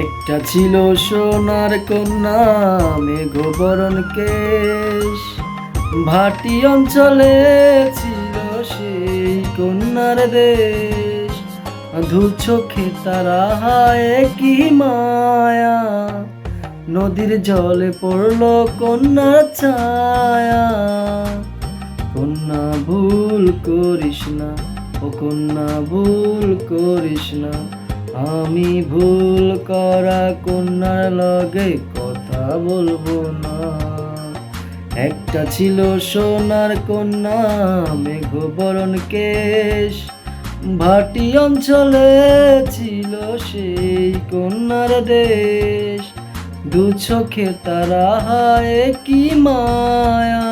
একটা ছিল সোনার কন্যা মেঘবরণ কেশ, ভাটি অঞ্চলে ছিল সেই কন্যার দেশ। দু চোখে তারা হায় কি মায়া, নদীর জলে পড়লো কন্যার ছায়া। কন্যা ভুল করিস না, ও কন্যা ভুল করিস না, আমি ভুল করা কন্যার লগে কথা বলবো না। একটা ছিল সোনার কন্যা মেঘবরণ কেশ, ভাটি অঞ্চলে ছিল সেই কন্যার দেশ। দু চোখে তারা হায় কি মায়া,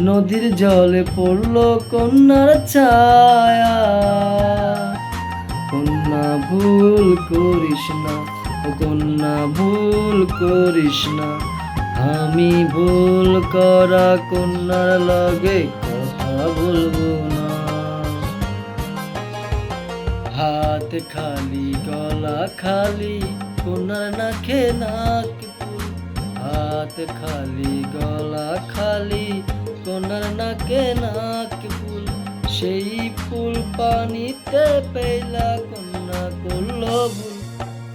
নদীর জলে পড়লো কন্যার ছায়া। কন্যা ভুল করিস না, ও কন্যা ভুল করিস না, আমি ভুল করা কন্যার লগে কথা বলবো না। হাত খালি গলা খালি কন্যার নাকে নাক ফুল, হাত খালি গলা খালি কন্যার নাকে নাক ফুল। সেই ফুল পানিতে পেলা কন্যা করলো ভুল।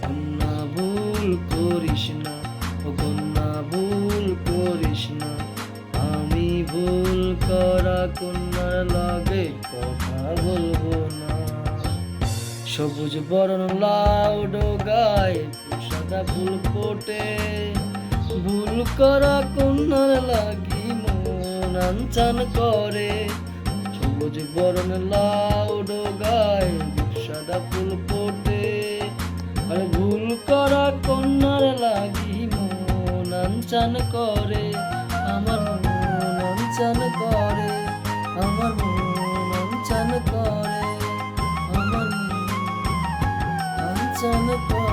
কন্যা ভুল করিস না, ও কন্যা ভুল করিস না, আমি ভুল করা কন্যার লগে কথা বলবো না। সবুজ বরণ লাউ ডোগায় সাদা ফুল ফোটে, ভুল করা কন্যার লাগি মন আনচান করে। সবুজ বরণ লাউ ডোগায় সাদা ফুল ফোটে, আরে ভুল করা কন্যার লাগি মন আনচান করে। আমার মন আনচান করে, আমার মন আনচান করে, আমার মন আনচান করে।